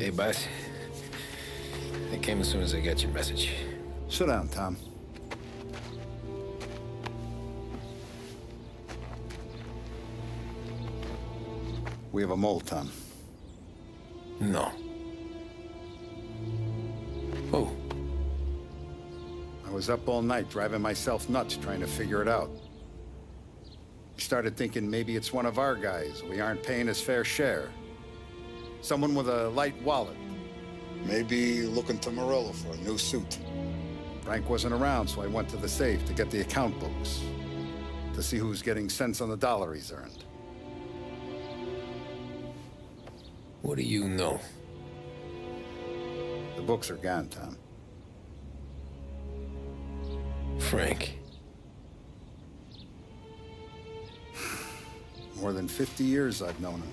Hey, boss. I came as soon as I got your message. Sit down, Tom. We have a mole, Tom. No. Who? I was up all night driving myself nuts trying to figure it out. I started thinking maybe it's one of our guys. We aren't paying his fair share. Someone with a light wallet. Maybe looking to Morello for a new suit. Frank wasn't around, so I went to the safe to get the account books. To see who's getting cents on the dollar he's earned. What do you know? The books are gone, Tom. Frank. More than 50 years I've known him.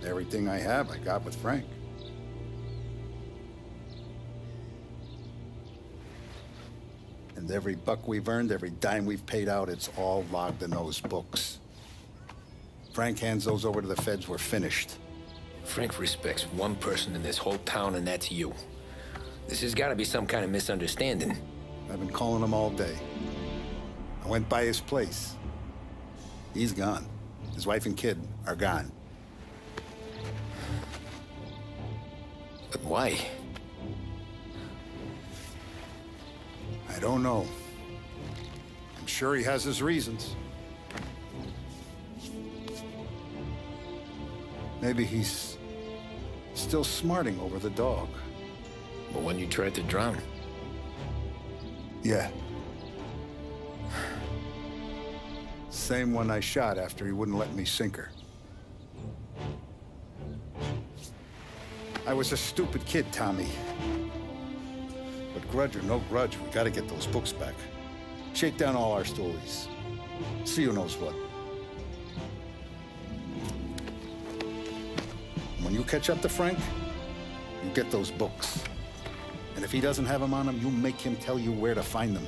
Everything I have, I got with Frank. And every buck we've earned, every dime we've paid out, it's all logged in those books. Frank hands those over to the feds, we're finished. Frank respects one person in this whole town, and that's you. This has got to be some kind of misunderstanding. I've been calling him all day. I went by his place. He's gone. His wife and kid are gone. But why? I don't know. I'm sure he has his reasons. Maybe he's still smarting over the dog. The one you tried to drown? Yeah. Same one I shot after he wouldn't let me sink her. I was a stupid kid, Tommy. But grudge or no grudge, we gotta get those books back. Shake down all our stories. See who knows what. When you catch up to Frank, you get those books. And if he doesn't have them on him, you make him tell you where to find them.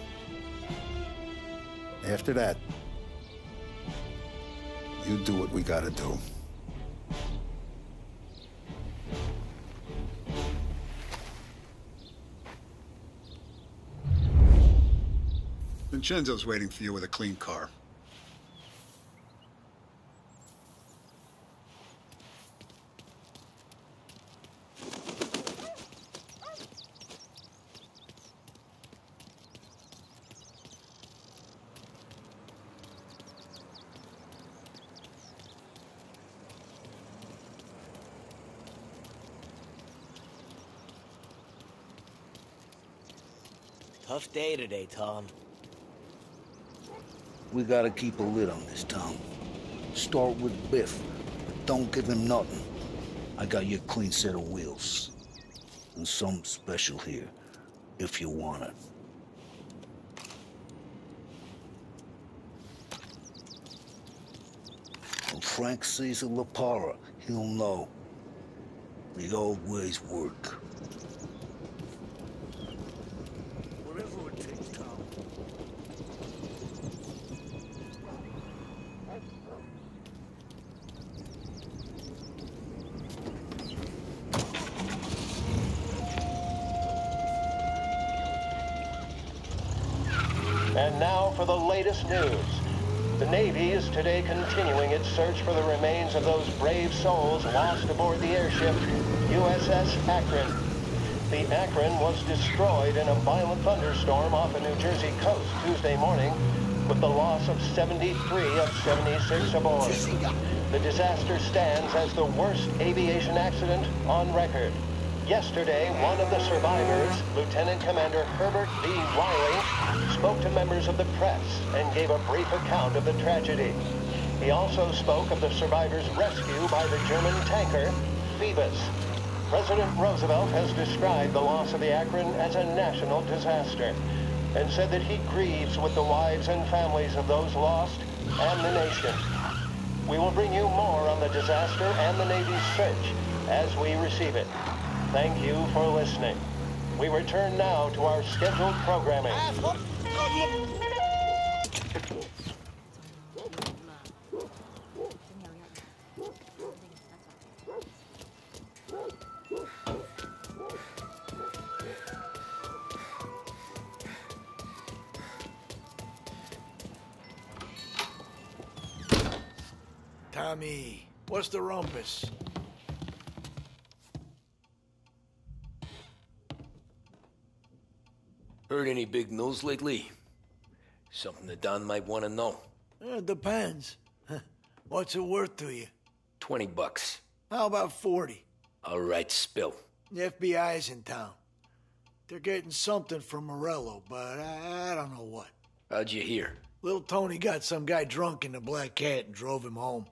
After that, you do what we gotta do. Vincenzo's waiting for you with a clean car. Tough day today, Tom. We gotta keep a lid on this town. Start with Biff, but don't give him nothing. I got you a clean set of wheels. And something special here, if you want it. When Frank sees a La Parra, he'll know. The old ways work. Whatever it takes, Tom. And now for the latest news. The Navy is today continuing its search for the remains of those brave souls lost aboard the airship USS Akron. The Akron was destroyed in a violent thunderstorm off the New Jersey coast Tuesday morning, with the loss of 73 of 76 aboard. The disaster stands as the worst aviation accident on record. Yesterday, one of the survivors, Lieutenant Commander Herbert V. Wiley, spoke to members of the press and gave a brief account of the tragedy. He also spoke of the survivors' rescue by the German tanker, Phoebus. President Roosevelt has described the loss of the Akron as a national disaster and said that he grieves with the wives and families of those lost and the nation. We will bring you more on the disaster and the Navy's search as we receive it. Thank you for listening. We return now to our scheduled programming. Tommy, what's the rumpus? Heard any big news lately? Something that Don might want to know. Depends. What's it worth to you? $20. How about 40? All right, spill. The FBI's in town. They're getting something from Morello, but I don't know what. How'd you hear? Little Tony got some guy drunk in the Black Cat and drove him home.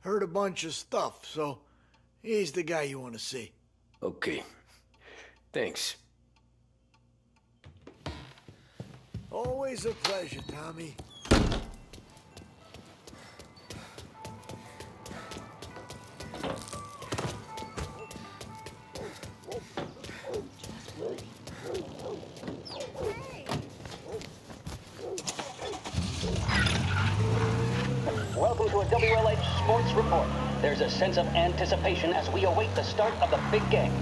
Heard a bunch of stuff, so he's the guy you want to see. Okay. Thanks. Always a pleasure, Tommy. Welcome to a WLH Sports Report. There's a sense of anticipation as we await the start of the big game.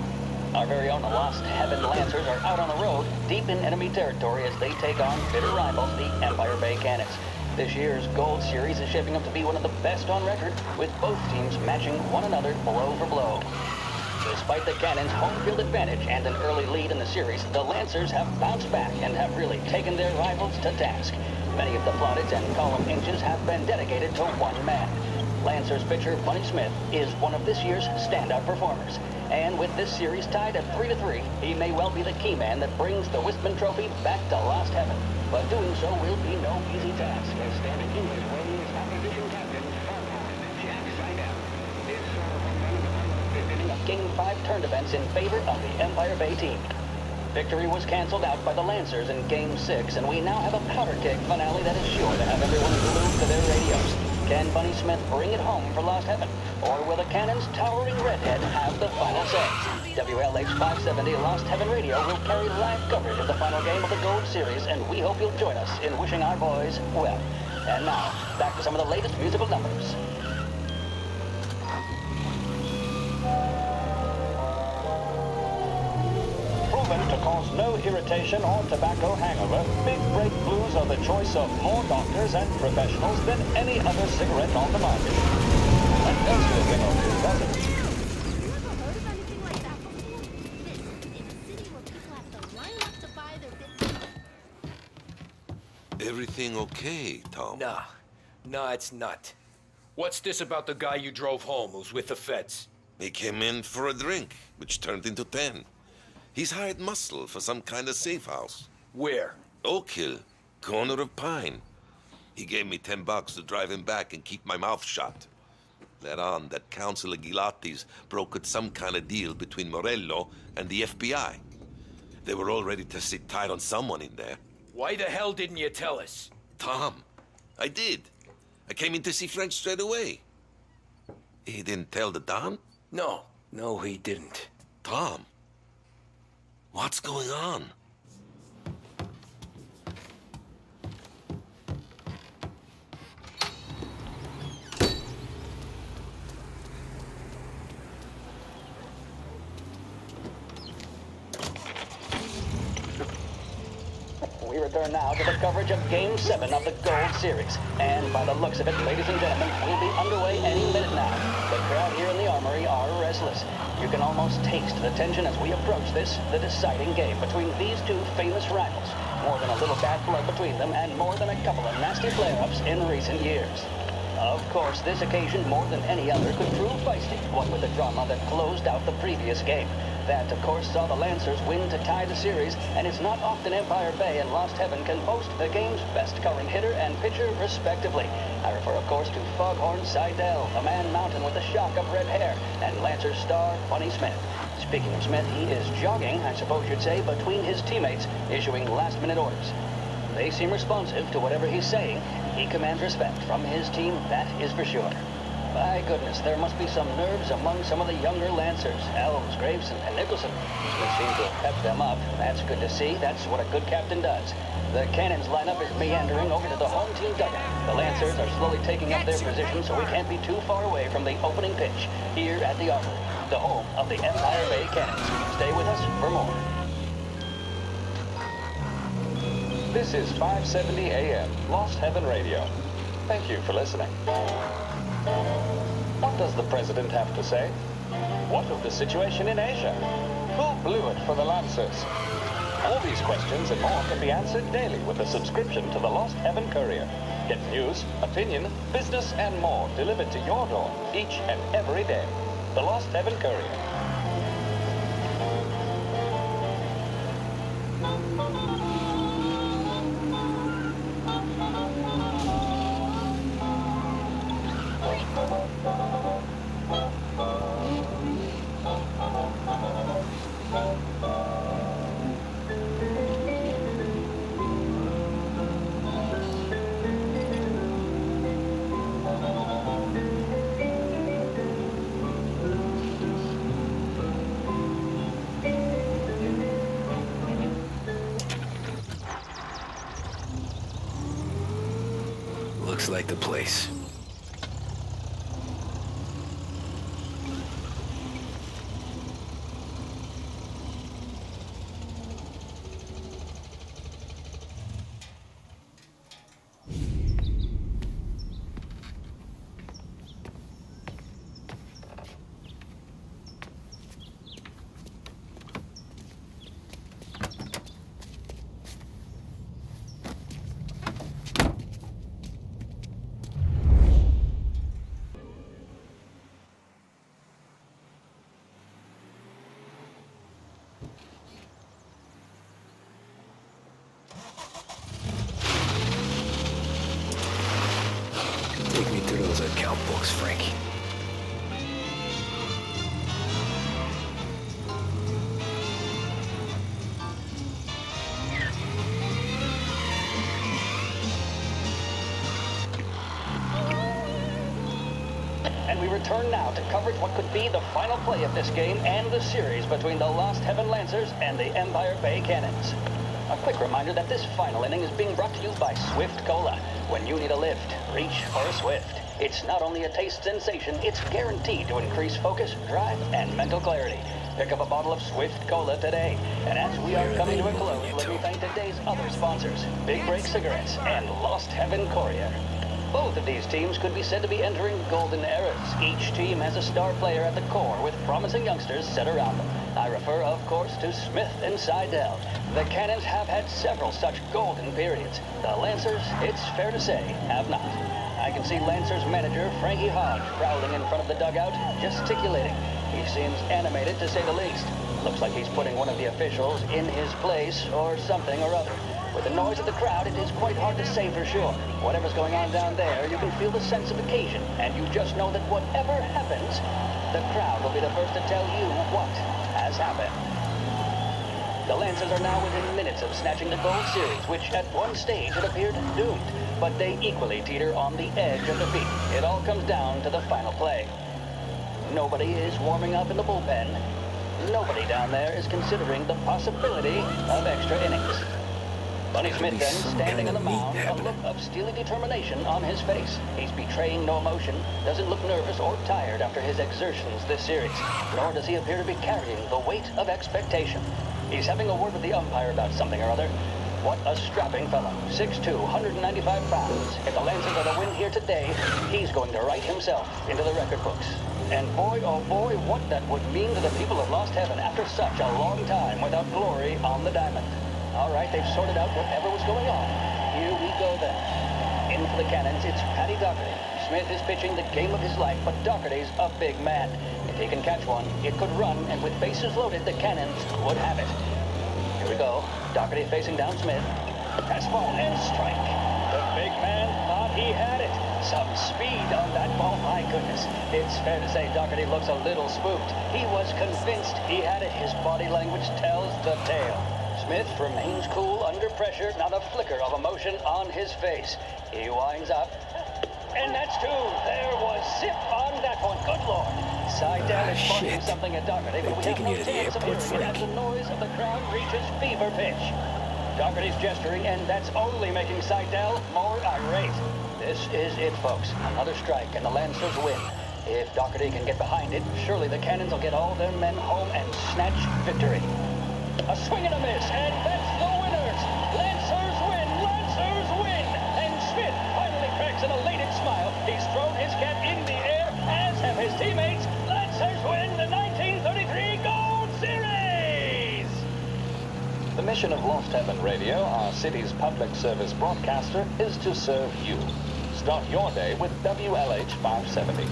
Our very own Lost Heaven Lancers are out on the road, deep in enemy territory as they take on bitter rivals, the Empire Bay Cannons. This year's Gold Series is shaping up to be one of the best on record, with both teams matching one another blow for blow. Despite the Cannons' home field advantage and an early lead in the series, the Lancers have bounced back and have really taken their rivals to task. Many of the plaudits and column inches have been dedicated to one man. Lancers pitcher Bunny Smith is one of this year's standout performers. And with this series tied at 3-3, he may well be the key man that brings the Wistman Trophy back to Lost Heaven. But doing so will be no easy task, as standing in his way is opposition captain Jack Seidel. It's Game 5 turned events in favor of the Empire Bay team. Victory was canceled out by the Lancers in Game 6, and we now have a powder keg finale that is sure to have everyone glued to their radios. Can Bunny Smith bring it home for Lost Heaven? Or will the Cannon's towering redhead have the final say? WLH 570 Lost Heaven Radio will carry live coverage of the final game of the Gold Series, and we hope you'll join us in wishing our boys well. And now, back to some of the latest musical numbers. Proven to cause no irritation or tobacco hangover, Big Break Blues are the choice of more doctors and professionals than any other cigarette on the market. That does feel ring or two, doesn't it? You ever heard of anything like that before? This in a city where people have to line up to buy their bits. Everything okay, Tom? Nah, it's not. What's this about the guy you drove home who's with the feds? He came in for a drink, which turned into 10. He's hired muscle for some kind of safe house. Where? Oak Hill, corner of Pine. He gave me $10 to drive him back and keep my mouth shut. Later on, that Councilor Gilatti's brokered some kind of deal between Morello and the FBI. They were all ready to sit tight on someone in there. Why the hell didn't you tell us? Tom, I did. I came in to see French straight away. He didn't tell the Don? No, he didn't. Tom, what's going on? We return now to the coverage of Game 7 of the Gold Series. And by the looks of it, ladies and gentlemen, we'll be underway any minute now. The crowd here in the Armory are restless. You can almost taste the tension as we approach this, the deciding game between these two famous rivals. More than a little bad blood between them, and more than a couple of nasty flare-ups in recent years. Of course, this occasion, more than any other, could prove feisty, what with the drama that closed out the previous game. That, of course, saw the Lancers win to tie the series, and it's not often Empire Bay and Lost Heaven can boast the game's best covering hitter and pitcher, respectively. I refer, of course, to Foghorn Seidel, a man mountain with a shock of red hair, and Lancers star Bunny Smith. Speaking of Smith, he is jogging, I suppose you'd say, between his teammates, issuing last-minute orders. They seem responsive to whatever he's saying. He commands respect from his team, that is for sure. My goodness, there must be some nerves among some of the younger Lancers, Elves, Graves, and Nicholson. They seem to have pepped them up. That's good to see. That's what a good captain does. The Cannons lineup is meandering over to the home team dugout. The Lancers are slowly taking up their position, so we can't be too far away from the opening pitch here at the Armory, the home of the Empire Bay Cannons. Stay with us for more. This is 570 AM, Lost Heaven Radio. Thank you for listening. What does the president have to say? What of the situation in Asia? Who blew it for the Lancers? All these questions and more can be answered daily with a subscription to the Lost Heaven Courier. Get news, opinion, business, and more delivered to your door each and every day. The Lost Heaven Courier. Looks like the place. Take me through those account books, Frankie. And we return now to coverage what could be the final play of this game and the series between the Lost Heaven Lancers and the Empire Bay Cannons. A quick reminder that this final inning is being brought to you by Swift Cola. When you need a lift, reach for Swift. It's not only a taste sensation, it's guaranteed to increase focus, drive, and mental clarity. Pick up a bottle of Swift Cola today. And as we are coming to a close, let me thank today's other sponsors, Big Break Cigarettes and Lost Heaven Courier. Both of these teams could be said to be entering golden eras. Each team has a star player at the core with promising youngsters set around them. I refer, of course, to Smith and Seidel. The Cannons have had several such golden periods. The Lancers, it's fair to say, have not. I can see Lancers manager Frankie Hodge prowling in front of the dugout, gesticulating. He seems animated, to say the least. Looks like he's putting one of the officials in his place or something or other. With the noise of the crowd, it is quite hard to say for sure. Whatever's going on down there, you can feel the sense of occasion, and you just know that whatever happens, the crowd will be the first to tell you what has happened. The Lancers are now within minutes of snatching the Gold Series, which at one stage had appeared doomed, but they equally teeter on the edge of defeat. It all comes down to the final play. Nobody is warming up in the bullpen. Nobody down there is considering the possibility of extra innings. Bunny Smith then, standing on the mound, a look of steely determination on his face. He's betraying no emotion, doesn't look nervous or tired after his exertions this series, nor does he appear to be carrying the weight of expectation. He's having a word with the umpire about something or other. What a strapping fellow, 6'2", 195 pounds. If the Lancers are to win here today, he's going to write himself into the record books. And boy, oh boy, what that would mean to the people of Lost Heaven after such a long time without glory on the diamond. All right, they've sorted out whatever was going on. Here we go then. In for the Cannons, it's Paddy Doherty. Smith is pitching the game of his life, but Doherty's a big man. If he can catch one, it could run, and with bases loaded, the Cannons would have it. Here we go. Doherty facing down Smith. Fastball and strike. The big man thought he had it. Some speed on that ball, my goodness. It's fair to say Doherty looks a little spooked. He was convinced he had it. His body language tells the tale. Smith remains cool under pressure, not a flicker of emotion on his face. He winds up. And that's two. There was zip on that one. Good Lord. Seidel is pointing something at Doherty, but we have no chance of hearing it as the noise of the crowd reaches fever pitch. Doherty's gesturing, and that's only making Seidel more irate. This is it, folks. Another strike, and the Lancers win. If Doherty can get behind it, surely the Cannons will get all their men home and snatch victory. A swing and a miss, and that's the winners! Lancers win! Lancers win! And Smith finally cracks an elated smile. He's thrown his cap in the mission of Lost Heaven Radio, our city's public service broadcaster, is to serve you. Start your day with WLH 570.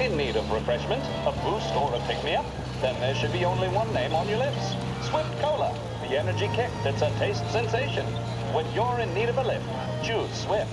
In need of refreshment, a boost, or a pick-me-up? Then there should be only one name on your lips. Swift Cola, the energy kick that's a taste sensation. When you're in need of a lift, choose Swift.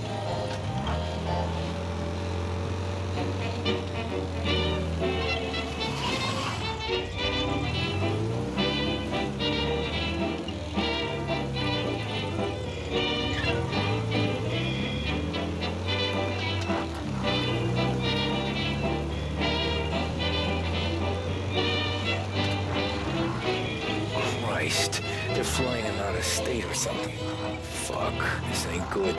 Christ, they're flying him out of state or something. Fuck, this ain't good.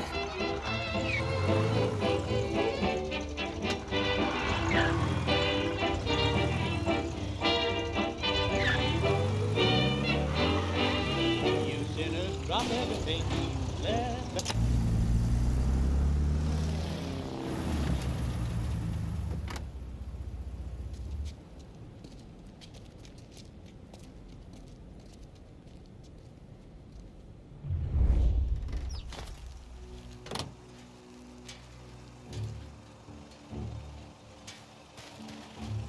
You sinners, drop everything.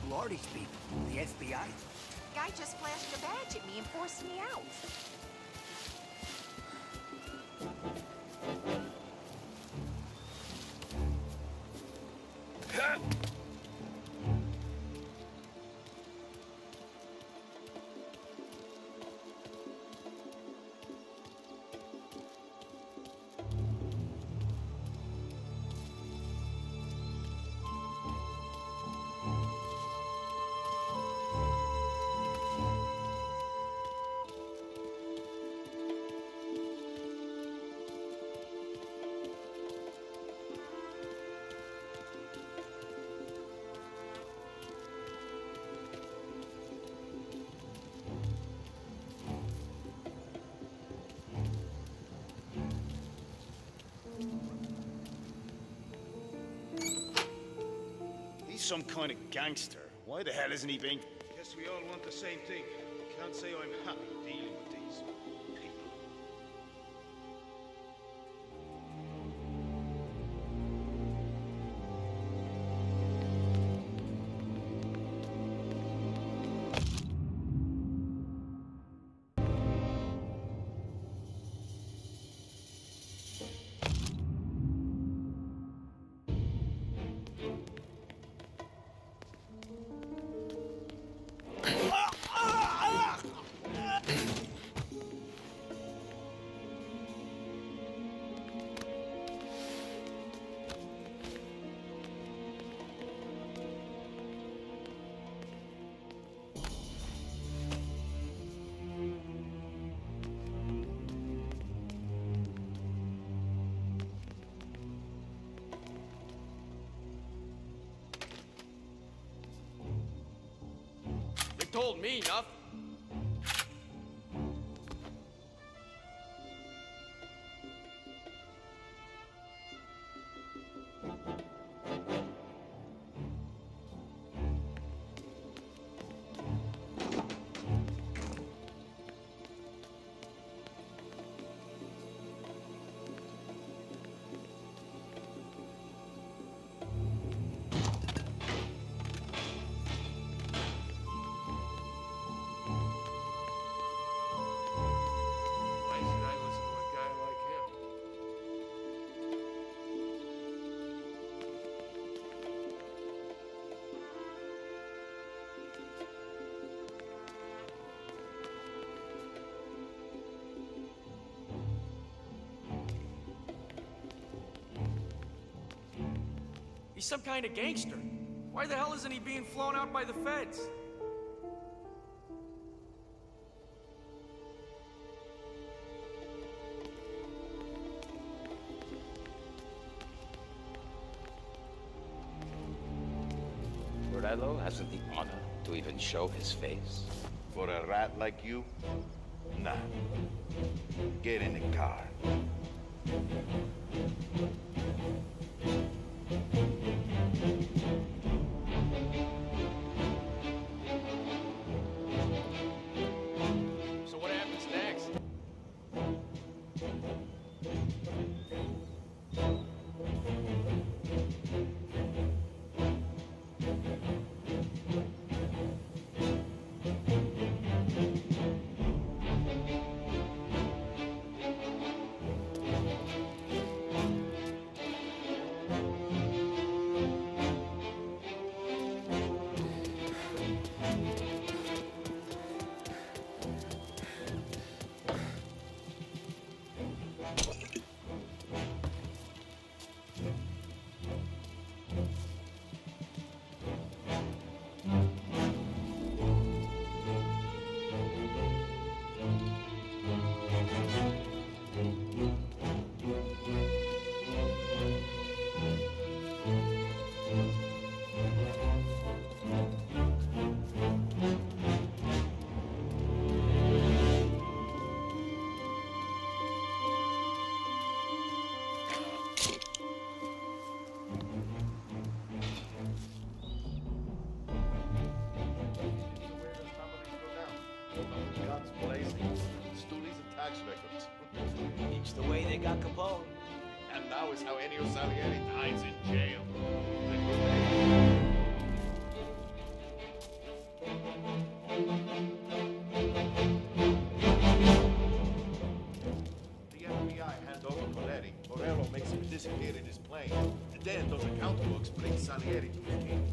Who are these people? The FBI? Guy just flashed a badge at me and forced me out. He's some kind of gangster. Why the hell isn't he being... Guess we all want the same thing. Can't say I'm happy dealing with these people. Told me nothing. He's some kind of gangster. Why the hell isn't he being flown out by the feds? Morello hasn't the honor to even show his face. For a rat like you? Nah. Get in the car. They got Capone. And now is how Ennio Salieri dies in jail. The FBI hands over Coletti. Morello makes him disappear in his plane. And then those account books bring Salieri to his knees.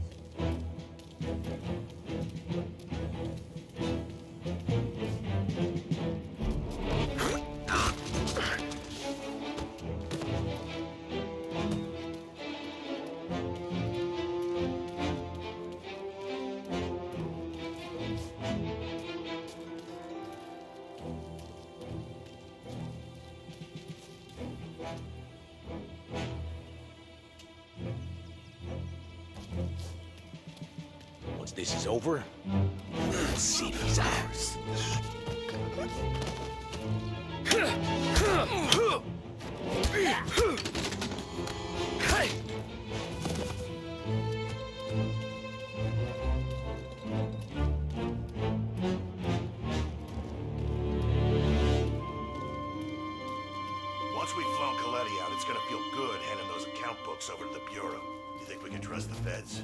Once this is over, let's see if he's ours. Once we've flown Coletti out, it's gonna feel good handing those account books over to the Bureau. You think we can trust the feds?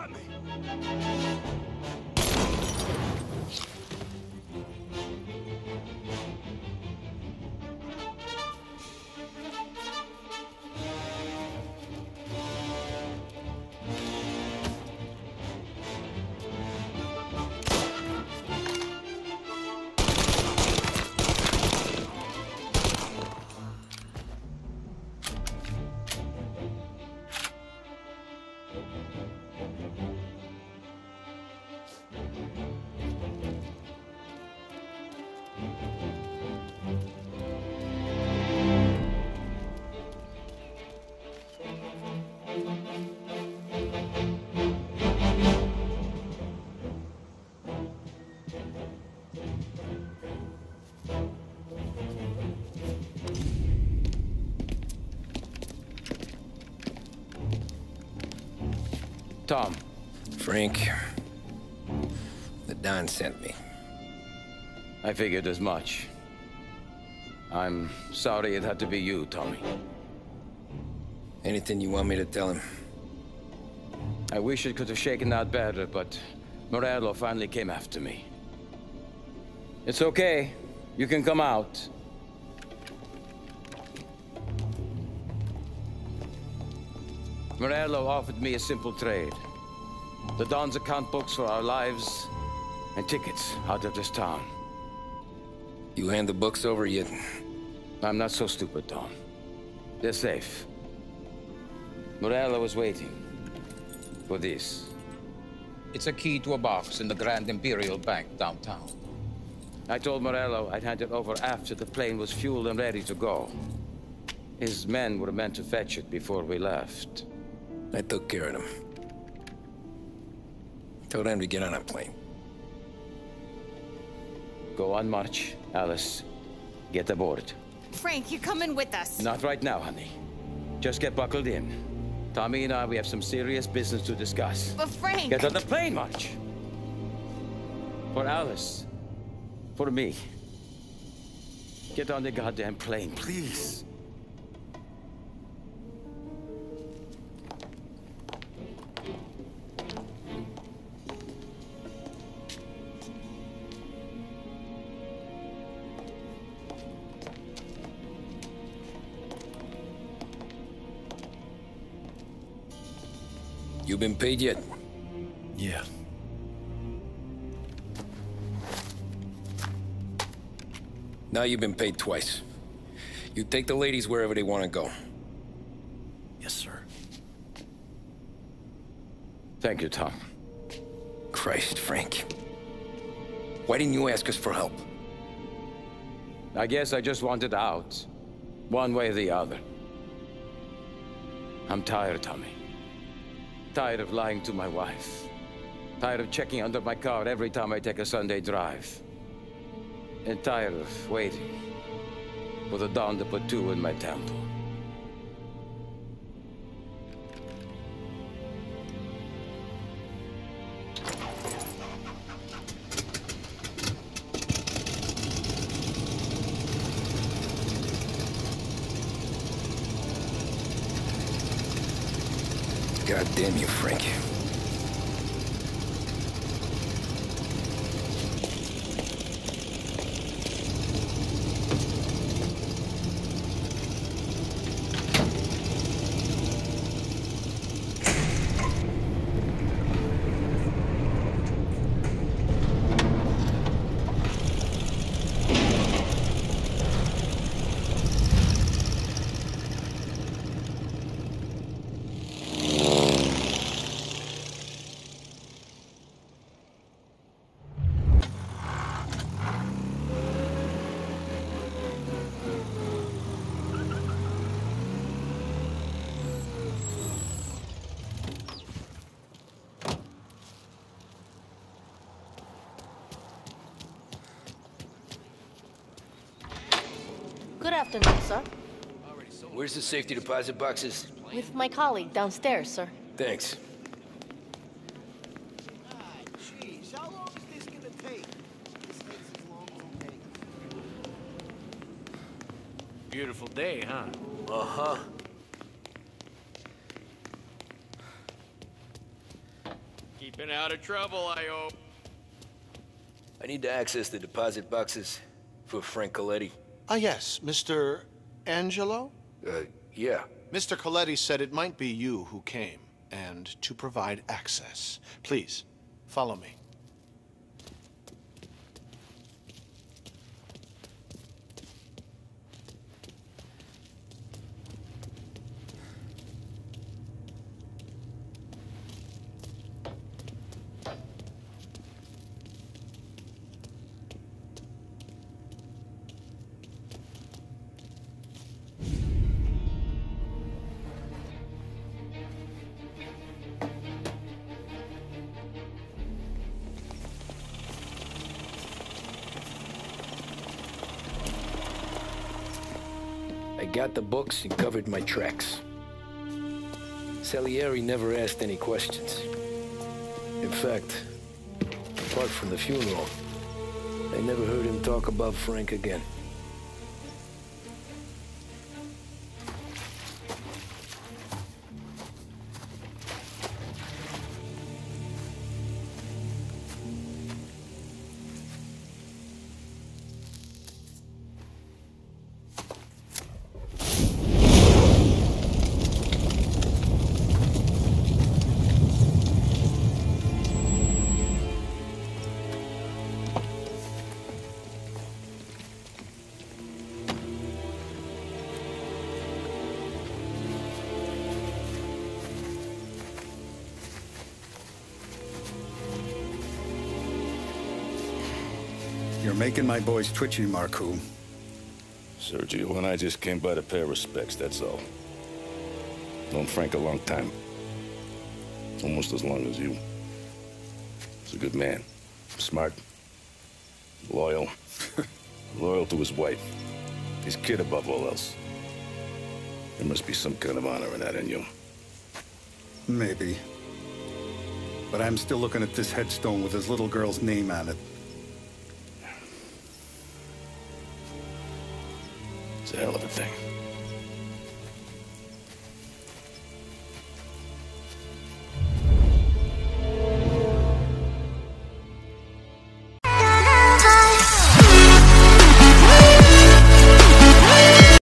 got me! Tom. Frank. The Don sent me. I figured as much. I'm sorry it had to be you, Tommy. Anything you want me to tell him? I wish it could have shaken out better, but Morello finally came after me. It's okay. You can come out. Morello offered me a simple trade. The Don's account books for our lives and tickets out of this town. You hand the books over yet? I'm not so stupid, Don. They're safe. Morello was waiting for this. It's a key to a box in the Grand Imperial Bank downtown. I told Morello I'd hand it over after the plane was fueled and ready to go. His men were meant to fetch it before we left. I took care of them. Told them to get on a plane. Go on, march, Alice. Get aboard. Frank, you're coming with us. Not right now, honey. Just get buckled in. Tommy and I, we have some serious business to discuss. But Frank... Get on the plane, March. For Alice. For me. Get on the goddamn plane, please. You been paid yet? Yeah. Now you've been paid twice. You take the ladies wherever they want to go. Yes, sir. Thank you, Tom. Christ, Frank. Why didn't you ask us for help? I guess I just wanted out. One way or the other. I'm tired, Tommy. Tired of lying to my wife. Tired of checking under my car every time I take a Sunday drive. And tired of waiting for the Dawn to put two in my temple. God damn you, Frank. Good afternoon, sir. Where's the safety deposit boxes? With my colleague downstairs, sir. Thanks. Jeez, how long is this gonna take? This takes as long as it'll take. Beautiful day, huh? Uh-huh. Keeping out of trouble, I hope. I need to access the deposit boxes for Frank Coletti. Ah, yes, Mr. Angelo? Yeah. Mr. Coletti said it might be you who came, and to provide access. Please, follow me. I got the books and covered my tracks. Salieri never asked any questions. In fact, apart from the funeral, I never heard him talk about Frank again. You're making my boys twitchy, Marcoux. Sergio and I just came by to pay our respects, that's all. Known Frank a long time. Almost as long as you. He's a good man. Smart. Loyal. Loyal to his wife. His kid above all else. There must be some kind of honor in that in you. Maybe. But I'm still looking at this headstone with his little girl's name on it.